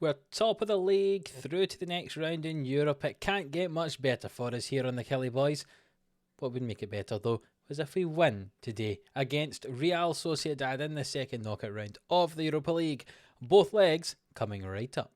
We're top of the league, through to the next round in Europe. It can't get much better for us here on the Killie boys. What would make it better though was if we win today against Real Sociedad in the second knockout round of the Europa League. Both legs coming right up.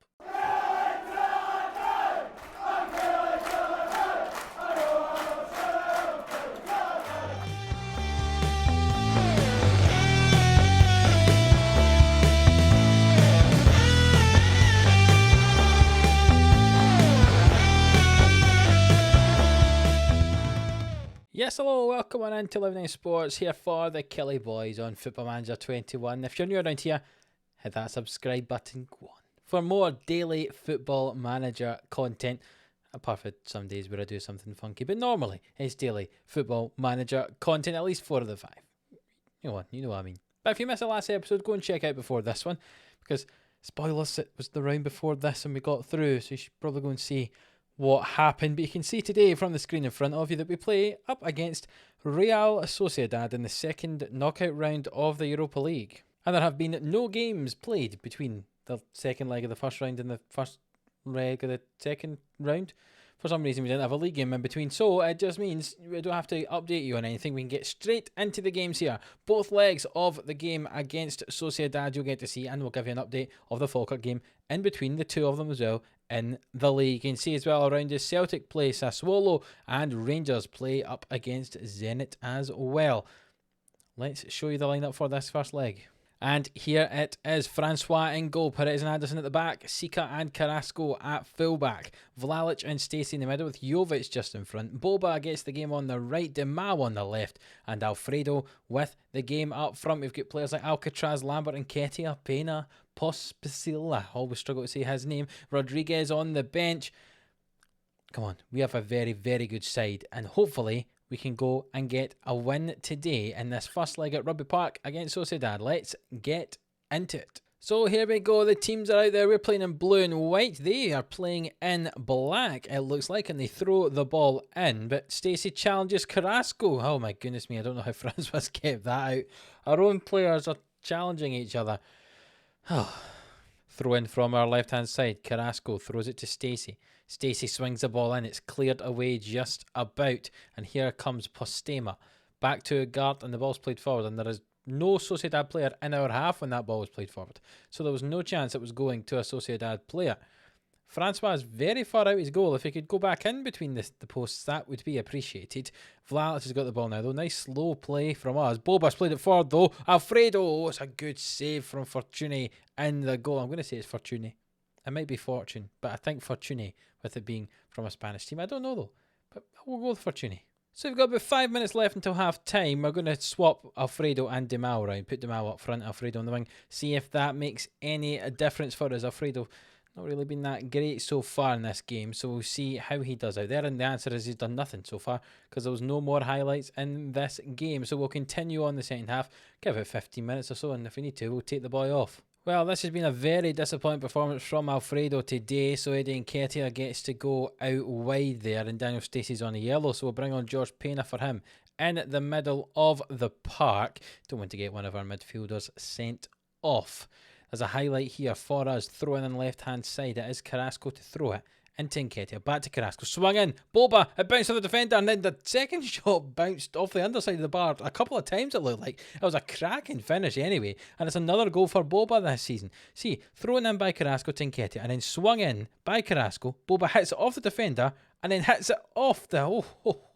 Yes, hello, welcome on into Living Sports here for the Killie boys on Ep.128. If you're new around here, hit that subscribe button, go on. For more daily Football Manager content, apart from some days where I do something funky, but normally it's daily Football Manager content, at least 4 of the 5. You know what I mean. But if you missed the last episode, go and check out before this one, because spoilers, it was the round before this and we got through, so you should probably go and see what happened. But you can see today from the screen in front of you that we play up against Real Sociedad in the second knockout round of the Europa League. And there have been no games played between the second leg of the first round and the first leg of the second round. For some reason we didn't have a league game in between, so it just means we don't have to update you on anything. We can get straight into the games here. Both legs of the game against Sociedad you'll get to see, and we'll give you an update of the Falkirk game in between the two of them as well in the league. You can see as well around us, Celtic play Sassuolo and Rangers play up against Zenit as well. Let's show you the lineup for this first leg. And here it is. Francois in goal, Perez and Anderson at the back, Sika and Carrasco at fullback, Vlalic and Stacey in the middle with Jovic just in front. Boba gets the game on the right, Demau on the left, and Alfredo with the game up front. We've got players like Alcatraz, Lambert and Ketia, Pena, Pospisil, always struggle to say his name, Rodriguez on the bench. Come on, we have a very, very good side, and hopefully we can go and get a win today in this first leg at Rugby Park against Sociedad. Let's get into it. So here we go. The teams are out there. We're playing in blue and white. They are playing in black, it looks like, and they throw the ball in. But Stacey challenges Carrasco. Oh my goodness me, I don't know how Francois kept that out. Our own players are challenging each other. Throw in from our left-hand side. Carrasco throws it to Stacey. Stacey swings the ball in. It's cleared away just about. And here comes Postema. Back to Gart, and the ball's played forward. And there is no Sociedad player in our half when that ball was played forward. So there was no chance it was going to a Sociedad player. Francois is very far out his goal. If he could go back in between the posts, that would be appreciated. Vlalic has got the ball now, though. Nice slow play from us. Boba's played it forward, though. Alfredo, oh, it's a good save from Fortuny in the goal. I'm going to say it's Fortuny. It might be Fortune, but I think Fortuny, with it being from a Spanish team. I don't know, though, but we'll go with Fortuny. So we've got about 5 minutes left until half time. We're going to swap Alfredo and Demau around. Put Demau up front, Alfredo on the wing. See if that makes any difference for us. Alfredo not really been that great so far in this game, so we'll see how he does out there. And the answer is he's done nothing so far, because there was no more highlights in this game. So we'll continue on the second half, give it 15 minutes or so, and if we need to, we'll take the boy off. Well, this has been a very disappointing performance from Alfredo today. So Eddie Nketiah gets to go out wide there, and Daniel Stacey's on a yellow, so we'll bring on George Pena for him in the middle of the park. Don't want to get one of our midfielders sent off. There's a highlight here for us. Throwing in the left-hand side. It is Carrasco to throw it into Nketiah. Back to Carrasco. Swung in. Boba. It bounced off the defender. And then the second shot bounced off the underside of the bar a couple of times, it looked like. It was a cracking finish anyway. And it's another goal for Boba this season. See, thrown in by Carrasco to Nketiah. And then swung in by Carrasco. Boba hits it off the defender. And then hits it off the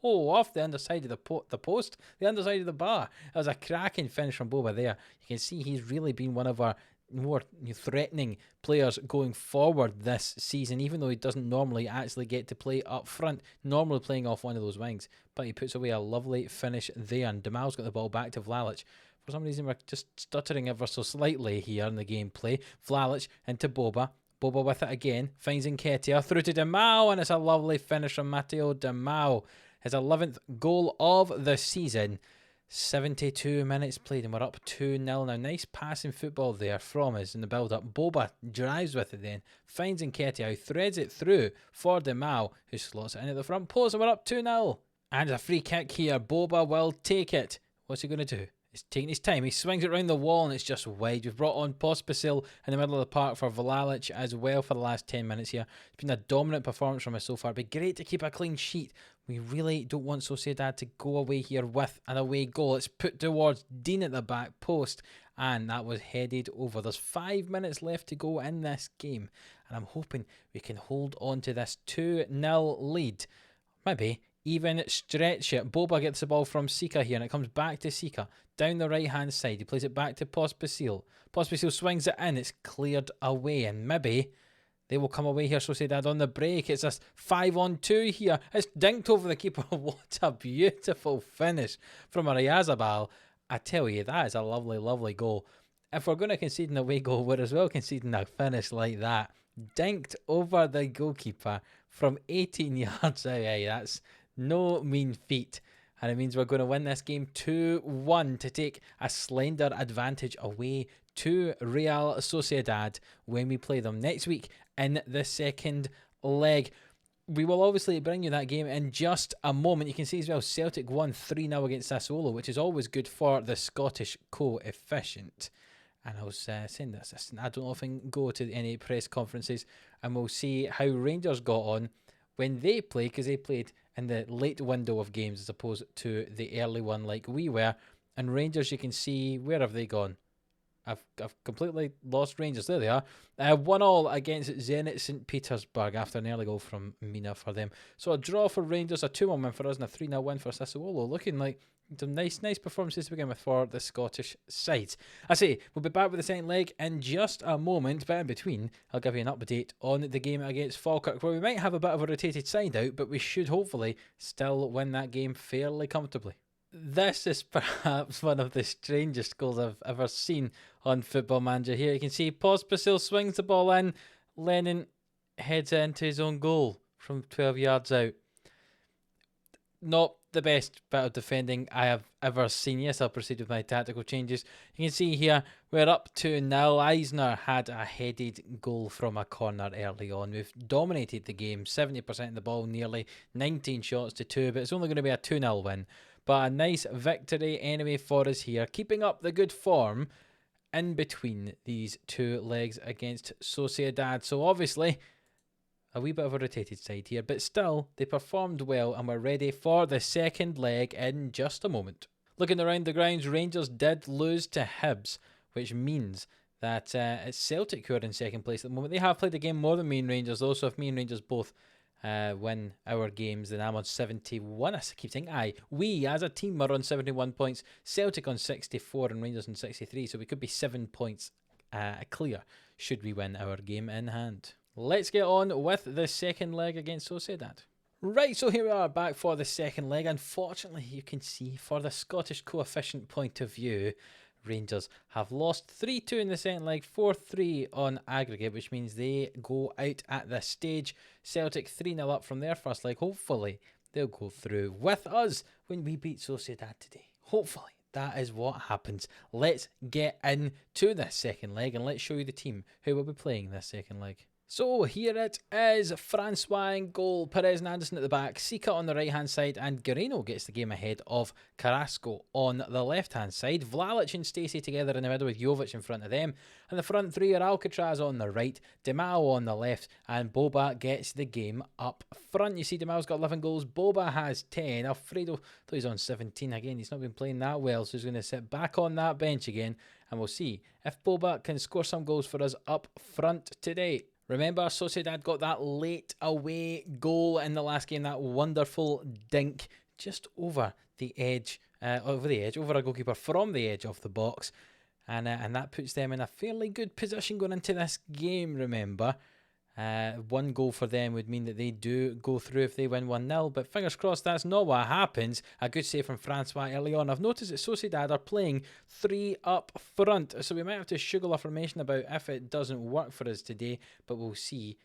off the underside of the post, the underside of the bar. It was a cracking finish from Boba there. You can see he's really been one of our more threatening players going forward this season, even though he doesn't normally actually get to play up front, normally playing off one of those wings. But he puts away a lovely finish there, and Demau's got the ball back to Vlalic. For some reason, we're just stuttering ever so slightly here in the gameplay. Vlalic into Boba. Boba with it again, finds Nketiah, through to Demau, and it's a lovely finish from Mateo Demau. His 11th goal of the season. 72 minutes played and we're up 2-0 now. Nice passing football there from us in the build-up. Boba drives with it then, finds Nketiah, who threads it through for Demau, who slots it in at the front post, and we're up 2-0. And a free kick here. Boba will take it. What's he going to do? He's taking his time. He swings it around the wall and it's just wide. We've brought on Pospisil in the middle of the park for Vlalic as well for the last 10 minutes here. It's been a dominant performance from us so far. It'd be great to keep a clean sheet. We really don't want Sociedad to go away here with an away goal. It's put towards Dean at the back post and that was headed over. There's 5 minutes left to go in this game and I'm hoping we can hold on to this 2-0 lead. Maybe even stretch it. Boba gets the ball from Sika here and it comes back to Sika down the right hand side. He plays it back to Pospisil. Pospisil swings it in. It's cleared away and maybe they will come away here. Sociedad on the break. It's a 5-on-2 here. It's dinked over the keeper. What a beautiful finish from Ariazabal. I tell you, that is a lovely, lovely goal. If we're going to concede an away goal, we're as well conceding a finish like that. Dinked over the goalkeeper from 18 yards out. Hey, that's no mean feat. And it means we're going to win this game 2-1 to take a slender advantage away to Real Sociedad when we play them next week in the second leg. We will obviously bring you that game in just a moment. You can see as well Celtic won 3-0 against Sassuolo, which is always good for the Scottish coefficient. And I was saying this, I don't often go to any press conferences, and we'll see how Rangers got on when they play, because they played in the late window of games as opposed to the early one like we were. And Rangers, you can see, where have they gone? I've completely lost Rangers. There they are. 1-1 against Zenit St. Petersburg after an early goal from Mina for them. So a draw for Rangers, a 2-1 win for us, and a 3-0 win for Sassuolo. Looking like some nice performances to begin with for the Scottish side. I say, we'll be back with the second leg in just a moment, but in between, I'll give you an update on the game against Falkirk, where we might have a bit of a rotated side out, but we should hopefully still win that game fairly comfortably. This is perhaps one of the strangest goals I've ever seen on Football Manager. Here you can see Pospisil swings the ball in, Lennon heads into his own goal from 12 yards out. Not the best bit of defending I have ever seen. Yes, I'll proceed with my tactical changes. You can see here we're up 2-0. Eisner had a headed goal from a corner early on. We've dominated the game, 70% of the ball nearly, 19 shots to 2, but it's only going to be a 2-0 win. But a nice victory anyway for us here, keeping up the good form in between these two legs against Sociedad. So obviously a wee bit of a rotated side here, but still they performed well and we're ready for the second leg in just a moment. Looking around the grounds, Rangers did lose to Hibs, which means that it's Celtic who are in second place at the moment. They have played a game more than me and Rangers though, so if me and Rangers both win our games, then I'm on 71. I keep saying we as a team are on 71 points, Celtic on 64 and Rangers on 63, so we could be 7 points clear should we win our game in hand. Let's get on with the second leg against Sociedad. Right, so here we are back for the second leg. Unfortunately, you can see for the Scottish coefficient point of view, Rangers have lost 3-2 in the second leg, 4-3 on aggregate, which means they go out at this stage. Celtic 3-0 up from their first leg. Hopefully, they'll go through with us when we beat Sociedad today. Hopefully, that is what happens. Let's get into this second leg and let's show you the team who will be playing this second leg. So here it is, Francois in goal, Perez and Anderson at the back, Sika on the right hand side, and Guerrero gets the game ahead of Carrasco on the left hand side. Vlalic and Stacey together in the middle with Jovic in front of them, and the front three are Alcatraz on the right, Demao on the left, and Boba gets the game up front. You see Demao's got 11 goals, Boba has 10, Alfredo, though he's on 17 again, he's not been playing that well, so he's going to sit back on that bench again, and we'll see if Boba can score some goals for us up front today. Remember, Sociedad got that late away goal in the last game, that wonderful dink just over the edge, over a goalkeeper from the edge of the box. And that puts them in a fairly good position going into this game, remember. One goal for them would mean that they do go through if they win 1-0, but fingers crossed that's not what happens. A good save from Francois early on. I've noticed that Sociedad are playing 3 up front, so we might have to sugar information about if it doesn't work for us today, but we'll see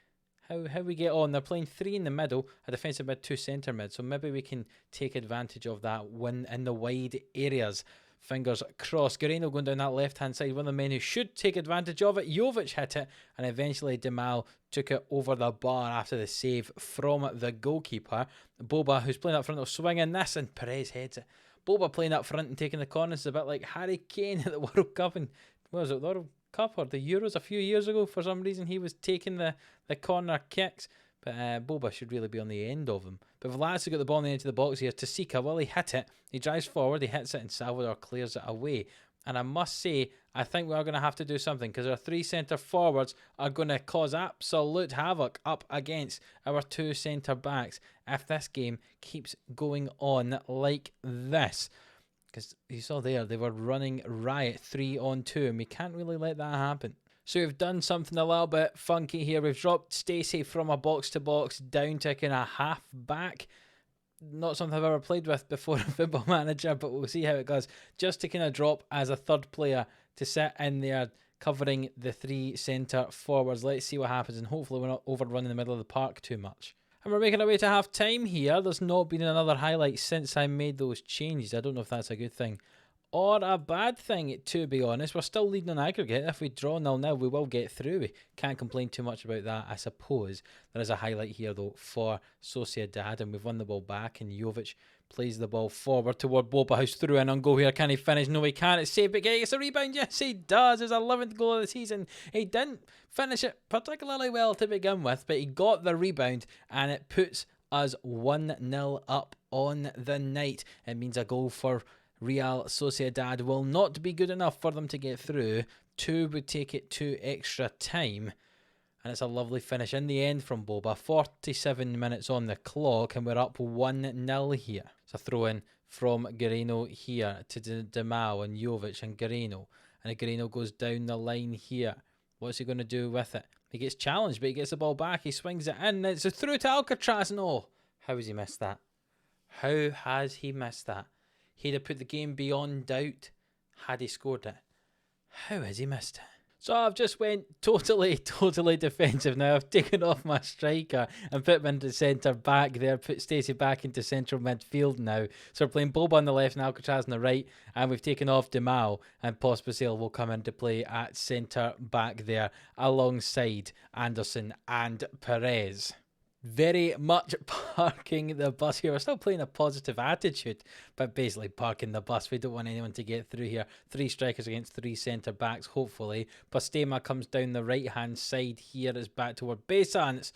how we get on. They're playing 3 in the middle, a defensive mid, 2 centre mid, so maybe we can take advantage of that win in the wide areas. Fingers crossed. Guerrero going down that left-hand side. One of the men who should take advantage of it. Jovic hit it. And eventually Demao took it over the bar after the save from the goalkeeper. Boba, who's playing up front, will swing in this. And Perez heads it Boba playing up front and taking the corners is a bit like Harry Kane at the World Cup, and what was it, the World Cup or the Euros a few years ago? For some reason, he was taking the corner kicks. But Boba should really be on the end of him. But Vlad's got the ball on the edge of the box here. Tasika, will he hit it? He drives forward, he hits it, and Salvador clears it away. And I must say, I think we are going to have to do something, because our 3 centre forwards are going to cause absolute havoc up against our 2 centre backs if this game keeps going on like this. Because you saw there, they were running riot 3-on-2, and we can't really let that happen. So we've done something a little bit funky here. We've dropped Stacey from a box-to-box down to kind of half-back. Not something I've ever played with before in Football Manager, but we'll see how it goes. Just to kind of drop as a third player to sit in there covering the 3 centre forwards. Let's see what happens, and hopefully we're not overrunning the middle of the park too much. And we're making our way to half-time here. There's not been another highlight since I made those changes. I don't know if that's a good thing or a bad thing, to be honest. We're still leading on aggregate. If we draw 0-0, we will get through. We can't complain too much about that, I suppose. There is a highlight here, though, for Sociedad, and we've won the ball back, and Jovic plays the ball forward toward Boba, who's through in on goal here. Can he finish? No, he can't. It's saved, but he gets a rebound. Yes, he does. His 11th goal of the season. He didn't finish it particularly well to begin with, but he got the rebound, and it puts us 1-0 up on the night. It means a goal for Real Sociedad will not be good enough for them to get through. 2 would take it to extra time. And it's a lovely finish in the end from Boba. 47 minutes on the clock, and we're up 1-0 here. It's a throw in from Guerrero here to Demao and Jovic and Guerrero. And Guerrero goes down the line here. What's he going to do with it? He gets challenged, but he gets the ball back. He swings it in. It's a through to Alcatraz. No. How has he missed that? How has he missed that? He'd have put the game beyond doubt had he scored it. How has he missed it? So I've just went totally defensive now. I've taken off my striker and put him into centre back there. Put Stacey back into central midfield now. So we're playing Boba on the left and Alcatraz on the right. And we've taken off Demao, and Pospisil will come into play at centre back there alongside Anderson and Perez. Very much parking the bus here. We're still playing a positive attitude, but basically parking the bus. We don't want anyone to get through here. 3 strikers against 3 centre backs, hopefully. Postema comes down the right hand side here. It's back toward Besa, and it's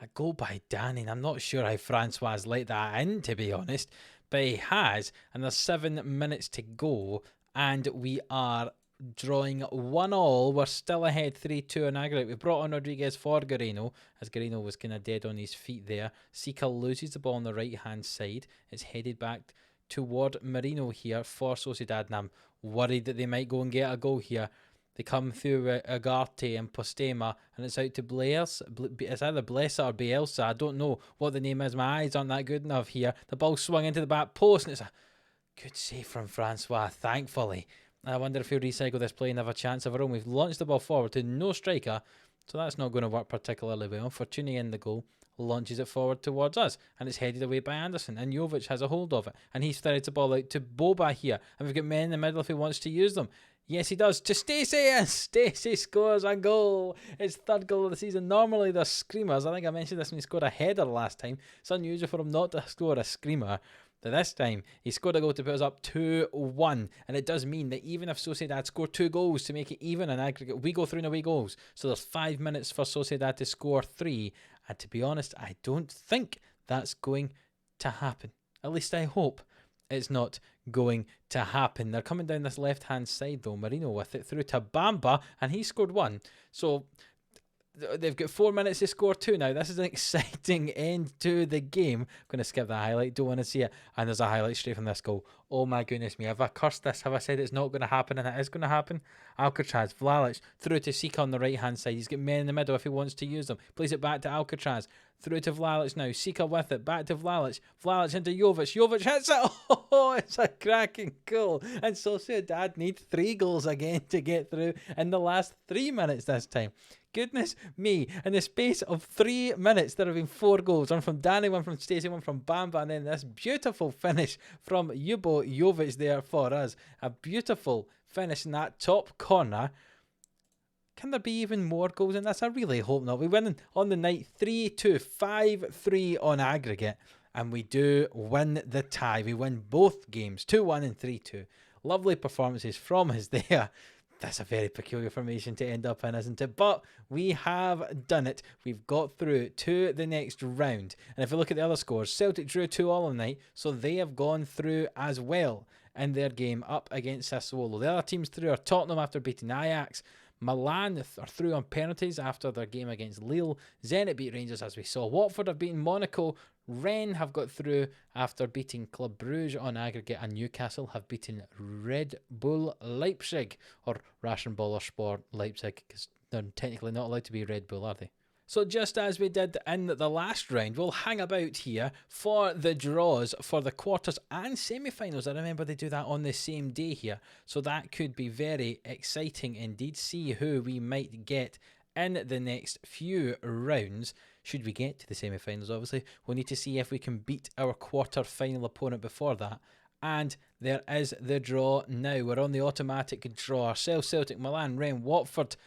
a goal by Danny. And I'm not sure how Francois let that in, to be honest, but he has. And there's 7 minutes to go, and we are drawing 1-1. We're still ahead 3-2 in aggregate. We brought on Rodriguez for Guerrero, as Guerrero was kind of dead on his feet there. Sika loses the ball on the right hand side. It's headed back toward Marino here for Sociedad, and I'm worried that they might go and get a goal here. They come through Agarte and Postema, and it's out to Blaise. It's either Blesa or Bielsa. I don't know what the name is. My eyes aren't that good enough here. The ball swung into the back post, and it's a good save from Francois, thankfully. I wonder if he'll recycle this play and have a chance of our own. We've launched the ball forward to no striker, so that's not going to work particularly well. Fortuny in the goal, launches it forward towards us, and it's headed away by Anderson, and Jovic has a hold of it, and he's threaded the ball out to Boba here, and we've got men in the middle if he wants to use them. Yes, he does, to Stacey, and Stacey scores a goal. It's 3rd goal of the season. Normally they're screamers. I think I mentioned this when he scored a header last time. It's unusual for him not to score a screamer. But this time, he scored a goal to put us up 2-1. And it does mean that even if Sociedad score 2 goals to make it even in aggregate, we go through in away goals. So there's 5 minutes for Sociedad to score 3. And to be honest, I don't think that's going to happen. At least I hope it's not going to happen. They're coming down this left-hand side, though. Marino with it through to Bamba, and he scored 1. So they've got 4 minutes to score 2 now. This is an exciting end to the game. I'm going to skip that highlight. Don't want to see it. And there's a highlight straight from this goal. Oh my goodness me. Have I cursed this? Have I said it's not going to happen and it is going to happen? Alcatraz, Vlalic, through to Sika on the right-hand side. He's got men in the middle if he wants to use them. Plays it back to Alcatraz. Through to Vlalic now. Sika with it. Back to Vlalic. Vlalic into Jovic. Jovic hits it. Oh, it's a cracking goal. And Sociedad need 3 goals again to get through in the last 3 minutes this time. Goodness me. In the space of 3 minutes, there have been 4 goals. One from Danny, one from Stacey, one from Bamba, and then this beautiful finish from Ljubo Jovic there for us. A beautiful finish in that top corner. Can there be even more goals in this? I really hope not. We win on the night 3-2, 5-3 on aggregate. And we do win the tie. We win both games, 2-1 and 3-2. Lovely performances from us there. That's a very peculiar formation to end up in, isn't it? But we have done it. We've got through to the next round. And if we look at the other scores, Celtic drew 2-2 on the night, so they have gone through as well in their game up against Sassuolo. The other teams through are Tottenham after beating Ajax. Milan are through on penalties after their game against Lille. Zenit beat Rangers, as we saw. Watford have beaten Monaco. Rennes have got through after beating Club Brugge on aggregate, and Newcastle have beaten Red Bull Leipzig, or Rasenballer Sport Leipzig, because they're technically not allowed to be Red Bull, are they? So just as we did in the last round, we'll hang about here for the draws for the quarters and semi-finals. I remember they do that on the same day here, so that could be very exciting indeed. See who we might get in the next few rounds. Should we get to the semi-finals, obviously, we'll need to see if we can beat our quarter-final opponent before that. And there is the draw now. We're on the automatic draw. Ourselves, Celtic, Milan, Rennes, Watford,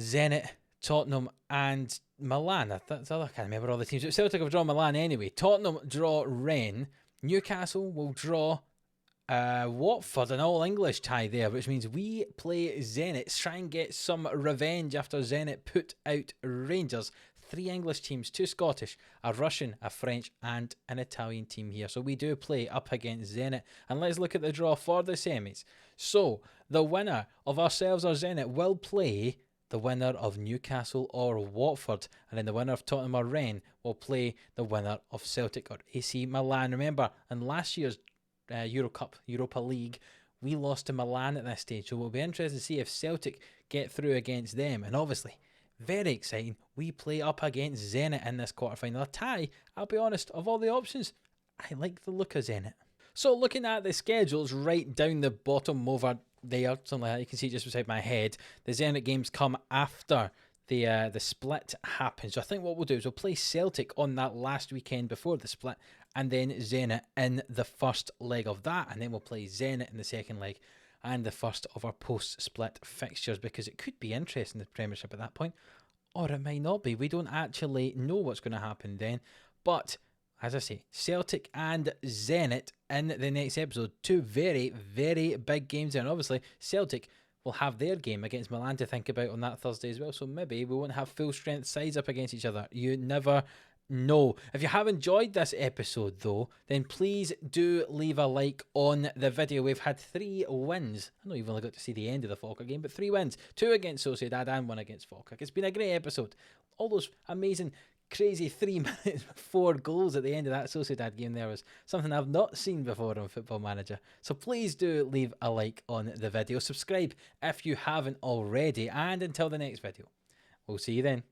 Zenit, Tottenham and Milan. I can't remember all the teams. Celtic have drawn Milan anyway. Tottenham draw Rennes. Newcastle will draw Watford, an all-English tie there, which means we play Zenit, try and get some revenge after Zenit put out Rangers. 3 English teams, 2 Scottish, a Russian, a French and an Italian team here. So we do play up against Zenit. And let's look at the draw for the semis. So the winner of ourselves or Zenit will play the winner of Newcastle or Watford, and then the winner of Tottenham or Rennes will play the winner of Celtic or AC Milan. Remember, in last year's Europa League, we lost to Milan at this stage, so we'll be interested to see if Celtic get through against them. And obviously, very exciting, we play up against Zenit in this quarterfinal. A tie, I'll be honest, of all the options, I like the look of Zenit. So looking at the schedules right down the bottom over there, something like that, you can see just beside my head, the Zenit games come after the split happens. So I think what we'll do is we'll play Celtic on that last weekend before the split, and then Zenit in the first leg of that, and then we'll play Zenit in the second leg and the first of our post-split fixtures, because it could be interesting, the Premiership at that point, or it might not be. We don't actually know what's going to happen then, but as I say, Celtic and Zenit in the next episode. 2 very, very big games there. And obviously, Celtic will have their game against Milan to think about on that Thursday as well. So maybe we won't have full strength sides up against each other. You never know. If you have enjoyed this episode though, then please do leave a like on the video. We've had 3 wins. I know you've only got to see the end of the Falkirk game, but 3 wins. 2 against Sociedad and 1 against Falkirk. It's been a great episode. All those amazing crazy 3 minutes, 4 goals at the end of that Sociedad game there was something I've not seen before on Football Manager. So please do leave a like on the video. Subscribe if you haven't already. And until the next video, we'll see you then.